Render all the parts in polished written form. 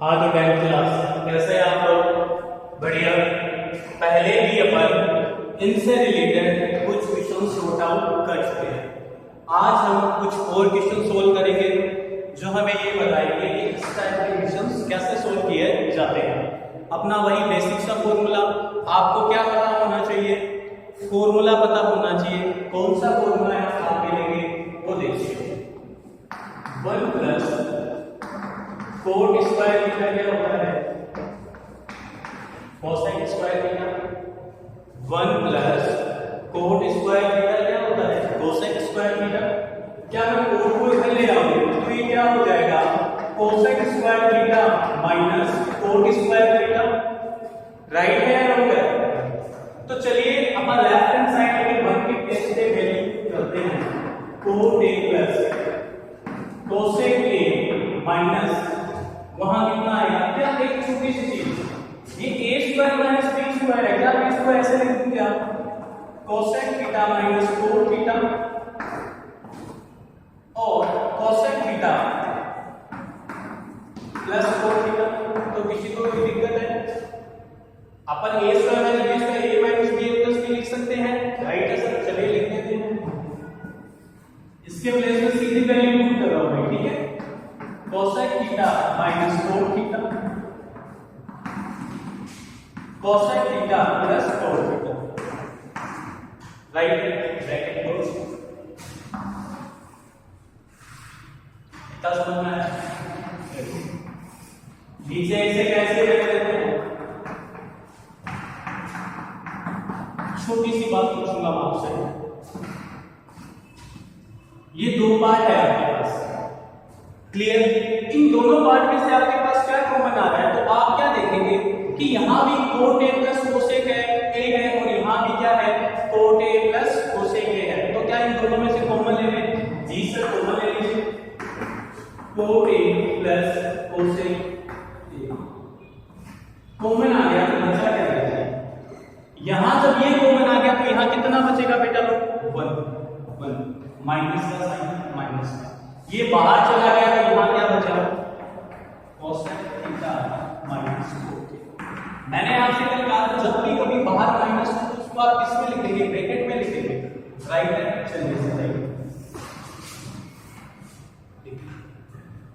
हाँ तो 10th class कैसे हैं आप लोग? बढ़िया। पहले भी अपन इनसे रिलेटेड कुछ क्वेश्चन सॉर्ट आउट कर चुके हैं। आज हम कुछ और क्वेश्चन सोल्व करेंगे जो हमें ये बताएंगे कि इस टाइप के क्वेश्चन कैसे सोल्व किए जाते हैं। अपना वही बेसिक सा फॉर्मूला आपको क्या पता होना चाहिए, फॉर्मूला पता होना चाहिए। कौन सा फॉर्मूला है आप मिलेंगे वो देखिए। 1 प्लस कोट स्क्वायर थीटा क्या होता है? Cosec square theta. 1 plus coat square theta क्या होता है? Cosec square theta. क्या मैं कोट को इधर ले आऊं तो ये क्या हो जाएगा? Cosec square theta minus coat square theta. Right है या रॉन्ग है? तो चलिए अपन लेफ्ट हैंड साइड में 1 की प्लेस पे वैल्यू करते हैं। Cot a plus cosec a minus वहां कितना आएगा? क्या एक छोटी सी चीज, ये a square minus b square है, क्या मैं इसको ऐसे लिख दूं क्या? Cosec theta minus cot theta और cosec theta plus cot theta. तो किसी को कोई दिक्कत है? अपन a square minus b square a minus b plus b लिख सकते हैं। राइट है सर, चलिए लिख देते हैं। इसके प्लेस में सीधी वैल्यू पुट कर रहा हूं मैं, ठीक है? Cosec theta minus cot theta, cosec theta plus cot theta. Right, bracket close. इतना समझ में आया? नीचे इसे कैसे लिख देते हैं? छोटी सी बात पूछूंगा मैं आपसे। ये दो पार्ट है आपके पास, क्लियर? इन दोनों पार्ट में से आपके पास क्या कॉमन आ रहा है? तो आप क्या देखेंगे कि यहां भी cot a plus cosec a है और यहां भी क्या है? Cot a plus cosec a है। तो क्या इन दोनों में से कॉमन ले लें? जी सर, कॉमन ले लीजिए। Cot a plus cosec a common आ गया तो बचा क्या रहेगा? यहां जब ये कॉमन आ गया तो यहां कितना बचेगा बेटा लोग? 1 माइनस का साइन माइनस का, ये बाहर चला गया तो यहां क्या बचा? Cosec theta minus coat. मैंने आपसे कल कहा था जब भी कभी बाहर माइनस हो तो उसको आप किसमें लिखेंगे? ब्रैकेट में लिखेंगे। राइट है, चलिए सही।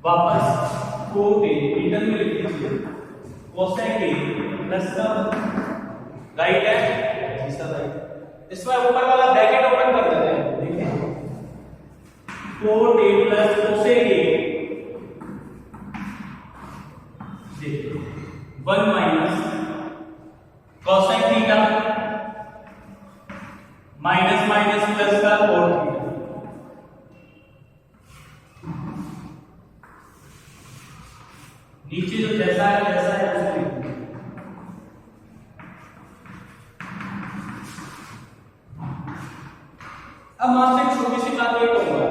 वापस कोट a रिटर्न में लिख लीजिए, कोसेक a प्लस का। राइट है जी सर, राइट। इसमें ऊपर वाला ब्रैकेट ओपन कर देते हैं, देखिए cot a plus cosec a 1 minus cosec theta minus minus plus का कोट थीटा। नीचे जो जैसा है वैसा है उसे लिख दीजिए। अब मैं आपसे एक छोटी सी बात ये कहूंगा,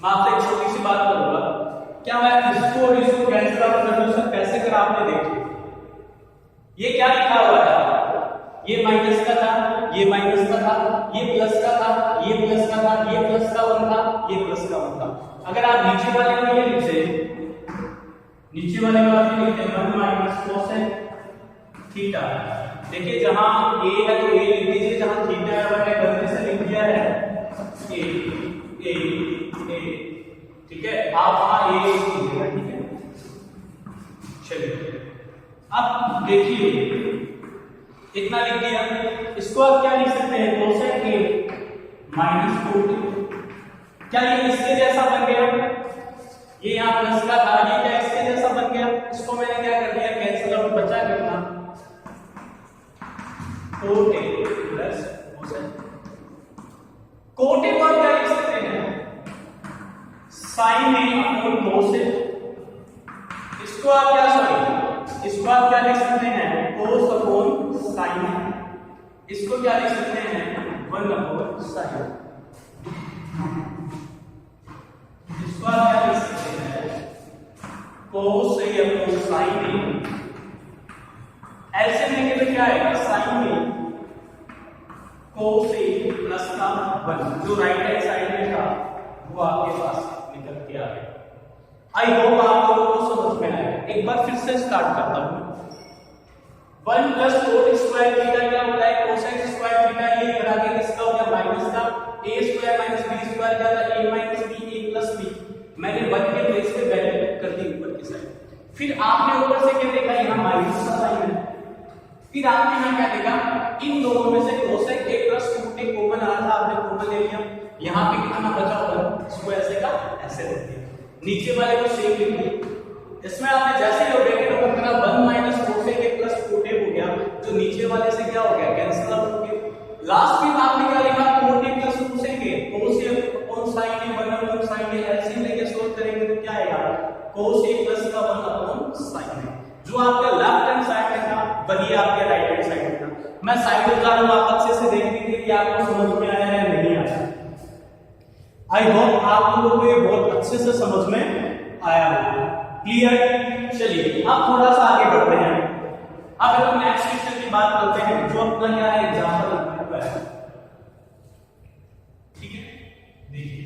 मैं आपसे एक छोटी सी बात करूंगा, क्या मैं इसको और इसको कैंसिल आउट कर दूं? सर कैसे कर? आपने देखिए ये क्या लिखा हुआ था? ये माइनस का था, ये माइनस का था, ये प्लस का था, ये प्लस का था, ये प्लस का 1 था, ये प्लस का 1 था। अगर आप नीचे वाले को ये लिखते, नीचे वाले को आप लिखते 1 माइनस कोसेक थीटा। देखिए जहां a है तो a लिख दीजिए, जहां थीटा है मैंने गलती से लिख दिया है a, ठीक है? आप वहां a लिख दीजिएगा, ठीक है? चलिए अब देखिए इतना लिख दिया, इसको आप क्या लिख सकते हैं? Cosec a minus cot. क्या ये इसके जैसा बन गया? ये यहाँ प्लस का था, ये क्या इसके जैसा बन गया? इसको मैंने क्या कर दिया? कैंसिल आउट, बचा कितना? Cot a plus cosec. Cot a को आप क्या लिख सकते हैं? Sine a upon cosec. इसको आप क्या, सॉरी इसको आप क्या लिख सकते हैं? कोस अपॉन साइन। इसको क्या लिख सकते हैं? 1 अपॉन साइन। इसको आप क्या लिख सकते हैं? Cos a upon sine a। ऐसे लेंगे तो क्या आएगा? Sine a cos a plus का 1, जो राइट हैंड साइड में था वो आपके पास निकल के आ गया। आई होप आप लोगों को समझ में आया। एक बार फिर से स्टार्ट करता हूं। 1 प्लस कोट स्क्वायर थीटा क्या होता है, कोसेक स्क्वायर थीटा, ये करा के किसका हो गया माइनस का a square minus b square क्या था a minus b a plus b, मैंने 1 के प्लेस पे वैल्यू कर दी ऊपर की साइड। फिर आपने ऊपर से क्या देखा, यहां माइनस का साइन है, फिर आपने यहां क्या देखा, इन दोनों में से cosec a plus cot a common आ रहा था, आपने कॉमन ले लिया, यहां पे कितना बचा 1, इसको ऐसे का ऐसे रख दिया, नीचे वाले को सेम लिख दिया। इसमें आपने जैसे ही ब्रैकेट ओपन करा 1 minus cosec a plus cot a हो गया, जो नीचे वाले से क्या हो गया कैंसिल आउट हो गया। लास्ट में आपने क्या लिखा cot a plus cosec a, cos a upon sin a 1 upon sin a, ऐसे लेके सोल्व करेंगे तो क्या आएगा cos a प्लस का 1 अपॉन sin a। जो आपके लेफ्ट हैंड साइड में था वही आपके राइट हैंड साइड में था। मैं साइड बता रहा हूं, आप अच्छे से देख लीजिए कि आपको समझ में आया है नहीं आया। आई होप आप लोगों को ये बहुत अच्छे से समझ में आया होगा। क्लियर? चलिए अब थोड़ा सा आगे बढ़ते हैं। अब हम नेक्स्ट क्वेश्चन की बात करते हैं, जो अपना क्या है एग्जांपल नंबर 12। ठीक है, देखिए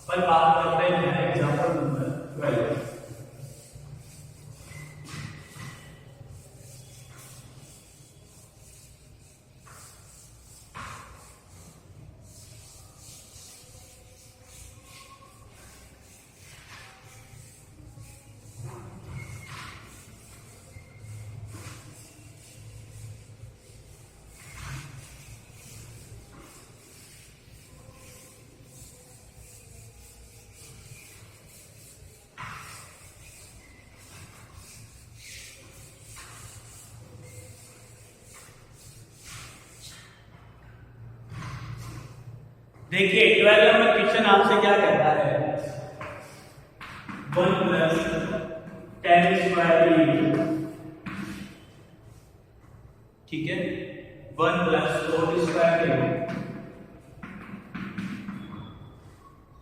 पर बात करते हैं एग्जांपल नंबर 12। देखिए 12 नंबर क्वेश्चन आपसे क्या कहता है, 1 प्लस tan स्क्वायर, ठीक है, 1 plus cot square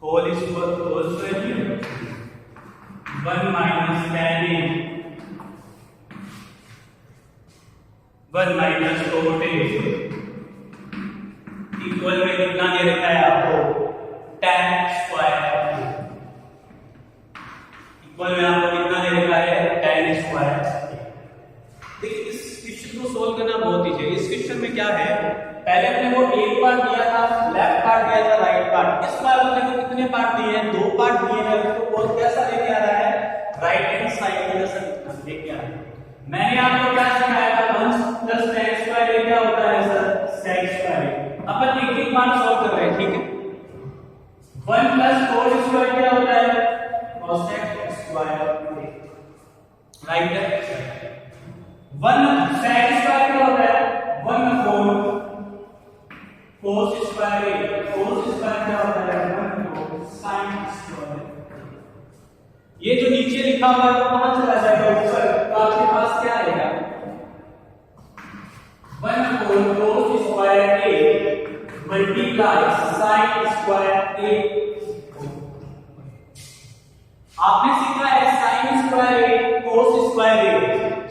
whole square 1 minus tan 1 minus cot equal में कितना दे रखा है आपको tan स्क्वायर, इक्वल में आपको कितना दे रखा है tan स्क्वायर। देखिए इस क्वेश्चन को सोल्व करना बहुत ईजी है। इस क्वेश्चन में क्या है, पहले अपने को एक पार्ट दिया था, लेफ्ट पार्ट दिया था, राइट पार्ट। इस बार अपने को कितने पार्ट दिए हैं, 2 पार्ट दिए हैं। उसको बहुत कैसा लेके आ रहा है, राइट हैंड साइड में जैसा कितना लेके आ रहा है। मैंने आपको क्या सिखाया था, 1 प्लस tan स्क्वायर क्या होता है सर, sec स्क्वायर। अपन एक एक पार्ट सॉल्व कर रहे हैं, ठीक है। 1 प्लस cot स्क्वायर क्या होता है, cosec स्क्वायर, राइट है। 1 sec स्क्वायर क्या होता है, 1 upon cos square, cos square क्या होता है 1 अपॉन sin स्क्वायर। ये जो नीचे लिखा हुआ है वो कहां चला जाएगा ऊपर, तो आपके पास क्या आएगा 1 upon cos square a multiply sin square a। आपने सीखा है sin square a cos square a,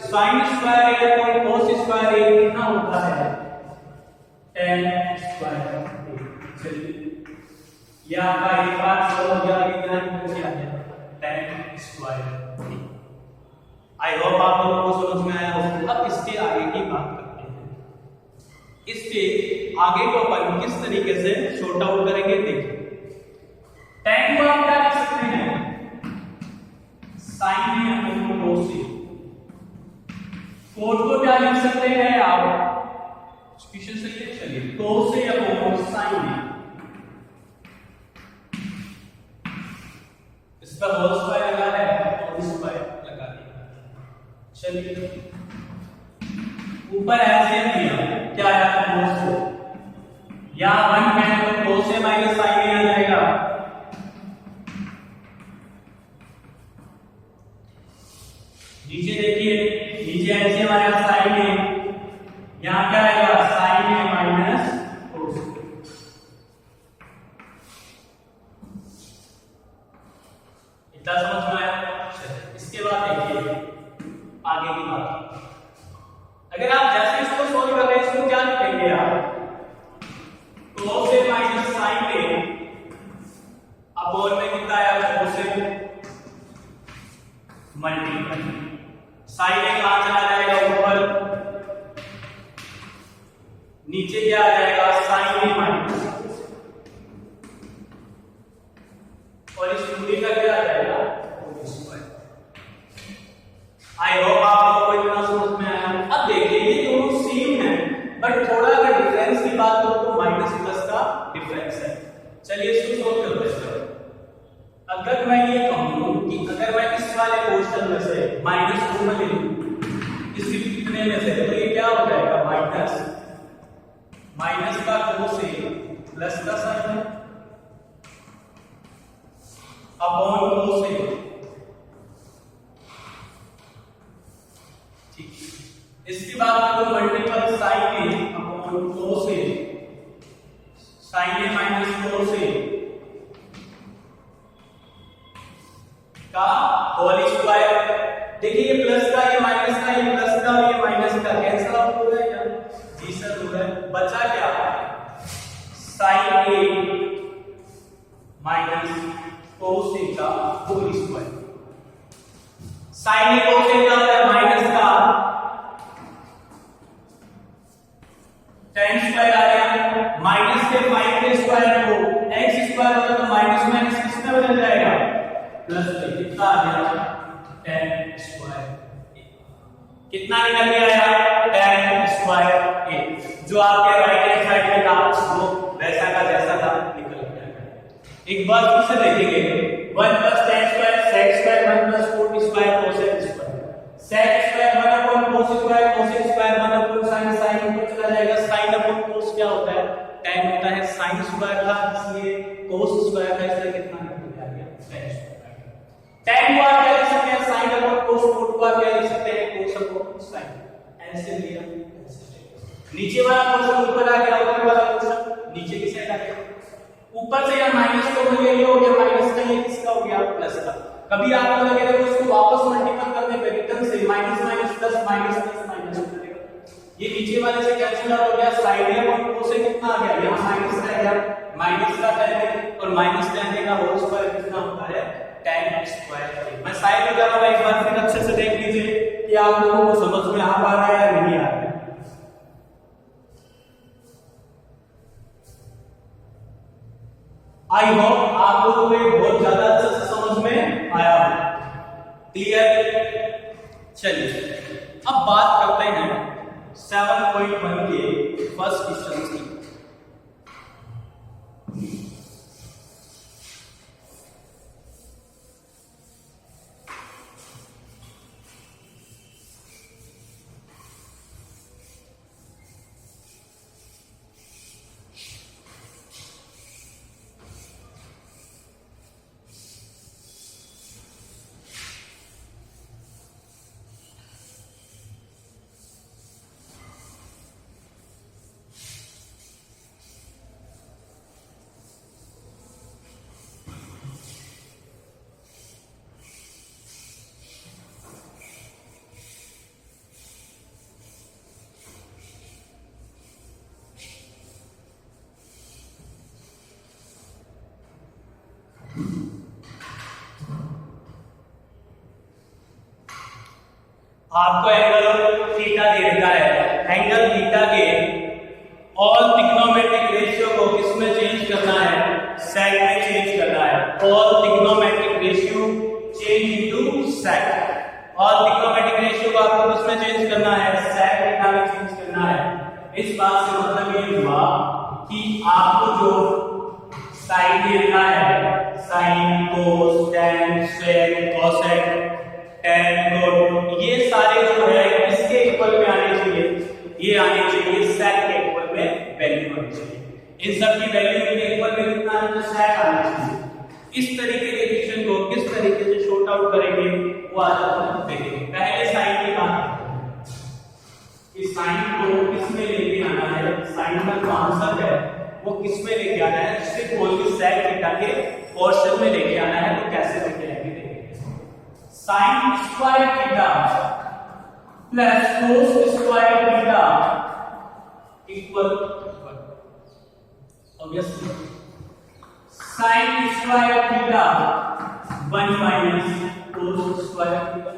sin square a upon cos square a कितना होता है tan स्क्वायर a। चलिए ये आपका एक बार सॉल्व हो गया, कितना निकल के आ गया tan square a। I hope आप लोगों को समझ में आया होगा। अब इसके आगे की बात करते हैं, इसके आगे को अपन किस तरीके से शॉर्ट आउट करेंगे देखिए। tan को आप क्या लिख सकते हैं, sin a upon cos a। cot को क्या लिख सकते हैं आप, क्वेश्चन सही है, चलिए cos a upon sin a, इसका होल स्क्वायर लगा है, होल स्क्वायर लगा दिया। चलिए ऊपर ऐसे दिया क्या आया cos, या 1 है तो cos a minus sin a आ जाएगा। नीचे देखिए, नीचे ऐसे हमारा sin a, यहां क्या आएगा sin a minus cos a। इतना समझ में आया? इसके बाद देखिए आगे की बात। अगर आप जैसे इसको सोल्व कर रहे हैं, इसको क्या लिखेंगे आप? cos a minus sin a upon में कितना आया? cos a multiple sin a कहां चला जाएगा? ऊपर, नीचे क्या आ जाएगा? sin a माइनस, और इस पूरी का क्या आ जाएगा? आई होप आपको इतना समझ में आया। अब देखिए ये दोनों सेम है, बट थोड़ा अगर डिफरेंस की बात करो तो माइनस प्लस का डिफरेंस है। चलिए इसको सोल्व करते हैं। अगर मैं ये कहूं कि अगर मैं इस वाले क्वेश्चन में से -2 में ले लूं, इस कितने में से, तो ये क्या हो जाएगा? माइनस का cos a प्लस का sin अपॉन cos a। इसकी बात करो multiple sin a upon cos a, sin a minus cos a का होल स्क्वायर। देखिए ये प्लस का, ये माइनस का, ये प्लस का, ये माइनस का कैंसिल आउट हो रहा है क्या? जी सर हो रहा है। बचा क्या? sin a minus cos a का whole square. sin a cos a का होता है माइनस का tan स्क्वायर आ गया, माइनस के 5 के स्क्वायर को x स्क्वायर होगा तो माइनस माइनस किसमें बदल जाएगा? प्लस में। कितना आ गया? tan square. कितना निकल के आया? tan स्क्वायर a, जो आपके राइट हैंड साइड में था वो वैसा का जैसा था निकल गया। एक बार फिर से देखेंगे, 1 plus tan square sec square 1 plus cot square cosec square, sec square 1 upon cos square cosec square 1 upon sin, sin ऊपर चला जाएगा, sin अपॉन cos क्या होता है? tan होता है। sin स्क्वायर था इसलिए cos स्क्वायर था, इसलिए कितना निकल गया? tan square. tan को आप क्या लिख सकते हैं? sin अपॉन cos, cot को आप क्या लिख सकते हैं? cos upon sin। ऐसे लिया, नीचे वाला क्वेश्चन ऊपर आ गया, ऊपर वाला क्वेश्चन नीचे की साइड आ गया। ऊपर से या माइनस को मिल गया, हो गया माइनस का, ये किसका हो गया? प्लस का। कभी आपको लगेगा तो इसको वापस मल्टीपल करने पे रिटर्न से minus minus plus minus plus minus हो जाएगा। ये नीचे वाले से कैंसिल आउट हो गया, sin a अपॉन cos से कितना आ गया? यहां माइनस रह गया, माइनस का tan a और माइनस tan a का होल स्क्वायर कितना होता है? tan square. मैं साइड में जा रहा हूं, एक बार फिर अच्छे से देख लीजिए कि आप लोगों को समझ में आ पा रहा है या नहीं आ रहा है। आई होप आप लोगों को बहुत ज्यादा अच्छे से समझ में आया हो। क्लियर? चलिए अब बात करते हैं 7.1 के फर्स्ट क्वेश्चन की। आपको एंगल थीटा दे रखा है, एंगल थीटा के ऑल ट्रिग्नोमेट्रिक रेशियो को किसमें चेंज करना है? सेक में चेंज करना है। All trigonometric ratio change into sec. All trigonometric ratio को आपको किसमें चेंज करना है? सेक थीटा में चेंज करना है। इस बात से मतलब ये हुआ कि आपको जो साइन दे रखा है, साइन, कोस, टैन, सेक, कोसेक, tan, cot, ये सारे जो है किसके इक्वल में आने चाहिए? ये आने चाहिए sec के इक्वल में वैल्यू आनी चाहिए। इन सब की वैल्यू के इक्वल में कितना आना चाहिए? sec आना चाहिए। इस तरीके के इक्वेशन को किस तरीके से शॉर्ट आउट करेंगे वो आज हम देखेंगे। पहले sin की बात कि sin को किसमें लेके आना है? sin का जो आंसर है वो किसमें लेके आना है? सिर्फ ओनली sec थीटा के पोर्शन में लेके आना है। तो कैसे लेके आएंगे? Sine square theta plus cos square theta equal obviously sine square theta 1 minus cos square theta,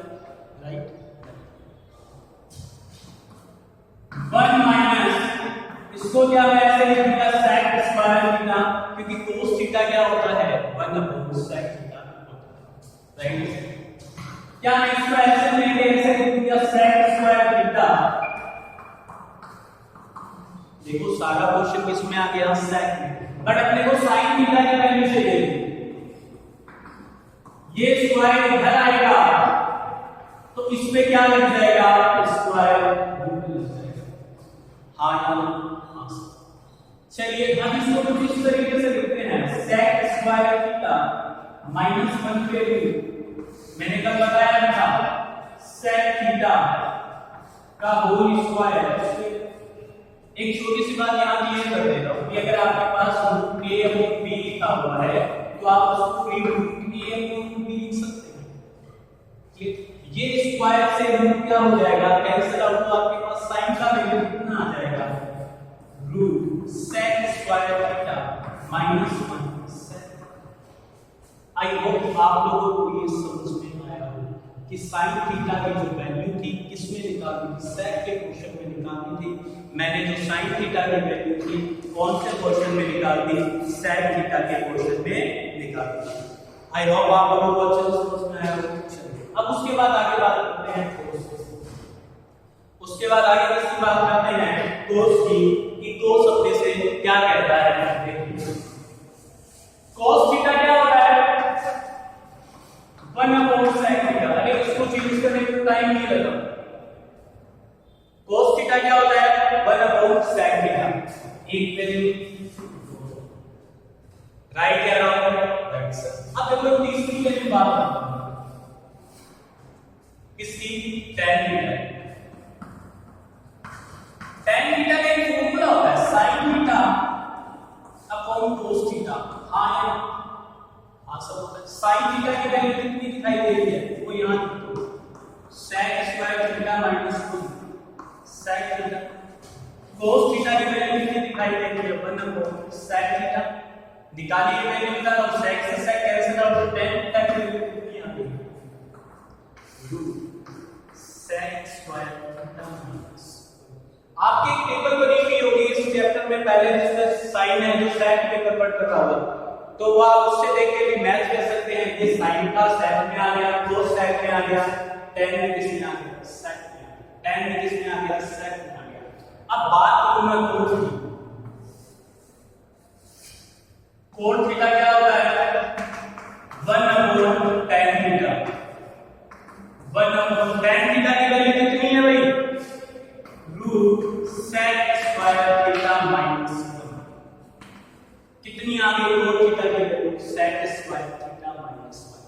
right. 1 minus इसको क्या मैं ऐसे लिख दूंगा सेक स्क्वायर थीटा, क्योंकि कोस थीटा क्या होता है 1 अपॉन सेक थीटा, राइट। क्या मैं इसको ऐसे लिख दूंगा सेक स्क्वायर थीटा। देखो सारा क्वेश्चन किस में आ गया सेक में, बट अपने को साइन थीटा की वैल्यू चाहिए। ये स्क्वायर इधर आएगा तो इसमें क्या लग जाएगा स्क्वायर रूट लग जाएगा। हाँ चलिए अब इसको कुछ इस तरीके से लिखते हैं सेक स्क्वायर थीटा माइनस 1 पे रूट, मैंने कल बताया था सेक थीटा का होल स्क्वायर। एक छोटी सी बात यहां क्लियर कर देता हूं कि अगर आपके पास रूट a अपॉन b लिखा हुआ है तो आप उसको भी रूट a अपॉन b लिख सकते हैं। ये स्क्वायर से रूट क्या हो जाएगा कैंसिल आउट, तो आपके पास साइन का वैल्यू कितना आ जाएगा root sec square theta minus 1 sec. I hope आप लोगों को ये समझ में आया हो कि साइन थीटा की जो वैल्यू थी किसमें निकालनी थी, सेक के क्वेश्चन में निकालनी थी। मैंने जो साइन थीटा की वैल्यू थी कौन से क्वेश्चन में निकाल दी, सेक थीटा के क्वेश्चन में निकाल दी। आई होप आप लोगों को अच्छे से समझ में आया हो। अब उसके बाद आगे बात करते हैं कोस। उसके बाद आगे किसकी बात करते हैं कोस की, कि कोस अपने से क्या कहता है। देखिए कोस थीटा क्या होता है 1 अपॉन सेक थीटा। अरे इसको चेंज करने में टाइम नहीं लगा। कोस थीटा क्या होता है 1 अपॉन सेक थीटा, एक वैल्यू राइट या रॉन्ग, राइट सर। अब देखो तीसरी वैल्यू बात करते हैं किसकी, tan थीटा। tan थीटा का एक फॉर्मूला होता है sin theta upon cos theta. हाँ सब होता है। sin थीटा की वैल्यू कितनी दिखाई दे रही है वो यहां लिखो sec square theta minus 2 sec थीटा। cos थीटा की वैल्यू कितनी दिखाई दे रही है 1 अपॉन sec थीटा। निकालिए वैल्यू निकालो, sec से sec cancel out, tan theta की वैल्यू कितनी आ गई root sec square theta minus. आपकी एक टेबल बनी हुई होगी इस चैप्टर में पहले जिसमें साइन है जो sec में कन्वर्ट कर रहा होगा, तो वो आप उससे देख के भी मैच कर सकते हैं। ये sin का sec में आ गया, cos sec में आ गया, tan में किस में आ गया sec में, tan में किस में आ गया sec में आ गया। अब बात करूं मैं cos की। cos थीटा क्या होता है 1 upon tan theta. 1 upon tan theta की वैल्यू कितनी है भाई root sec square theta minus 1। कितनी आ गई cos थीटा की value sec square theta minus 1।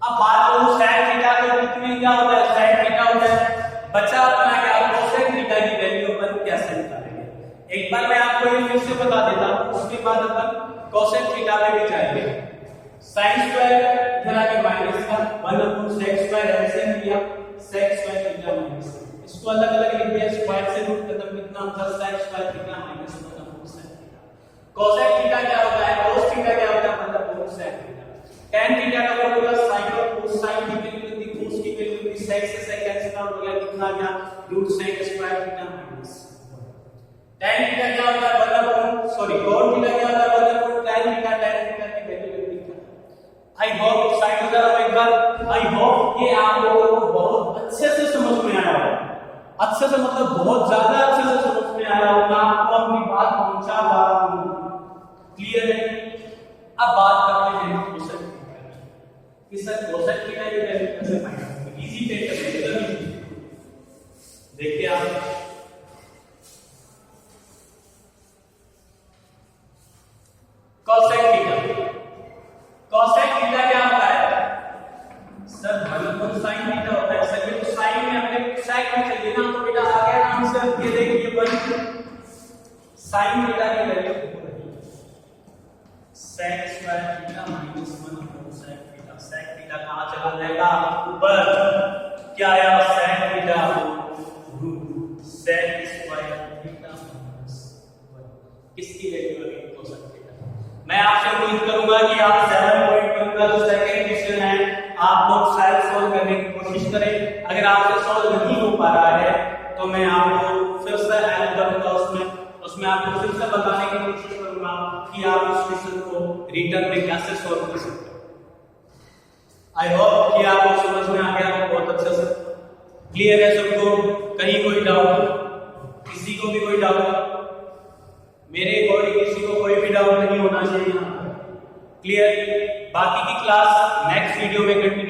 अब बात करूं sec थीटा का कितने क्या होता है, sec थीटा होता है बचा अपना क्या cosec थीटा की वैल्यू अपन कैसे निकालेंगे। एक बार मैं आपको ये फिर से बता देता हूं, उसके बाद अपन cosec थीटा पे भी जाएंगे। sin स्क्वायर इधर आके माइनस का 1 अपॉन sec स्क्वायर ऐसे लिया sec स्क्वायर थीटा माइनस, इसको अलग-अलग लिख दिया स्क्वायर से रूट खत्म, कितना होता है sec square theta minus 1 upon sec theta. cosec theta क्या होता है, cos थीटा क्या होता है मतलब upon sec theta. tan theta का फॉर्मूला sin और cos, sin की वैल्यू कितनी cos की वैल्यू कितनी, sec से sec कैंसिल आउट हो गया, कितना आ गया root sec square theta minus 1। tan theta क्या होता है 1 अपॉन सॉरी cos थीटा क्या होता है 1 upon tan theta, tan theta की वैल्यू आई होप साइड हो जाओ एक बार। आई होप ये आप लोगों को बहुत अच्छे से समझ में आया होगा, अच्छे से मतलब बहुत ज्यादा अच्छे से समझ में आया होगा, आपको अपनी बात पहुंचा पा रहा हूं। क्लियर है। अब बात करते हैं cosec थीटा की कि सर cosec थीटा की वैल्यू कैसे फाइंड करेंगे। इजी टेक करेंगे, देखिए आप cosec थीटा। cosec थीटा क्या होता है सर 1 अपॉन sin थीटा होता है। सर ये तो sin में हमने sec में चाहिए ना, तो बेटा आ गया आंसर। ये देखिए 1 sin थीटा की value sec square theta minus 1 upon sec theta. sec theta कहां चला जाएगा ऊपर, आप लोग सेल्फ सॉल्व करने की कोशिश करें। अगर आपसे सॉल्व नहीं हो पा रहा है तो मैं आपको फिर से हेल्प करूंगा, उसमें आपको फिर से बताने की कोशिश करूंगा कि आप इस क्वेश्चन को रिटर्न में कैसे सॉल्व कर सकते हो। आई होप कि आपको समझ में आ गया बहुत अच्छे से, क्लियर है सबको? कहीं कोई डाउट? किसी को भी कोई डाउट? मेरे अकॉर्डिंग किसी को कोई भी डाउट नहीं होना चाहिए यहाँ पर, क्लियर? बाकी की क्लास नेक्स्ट वीडियो में कंटिन्यू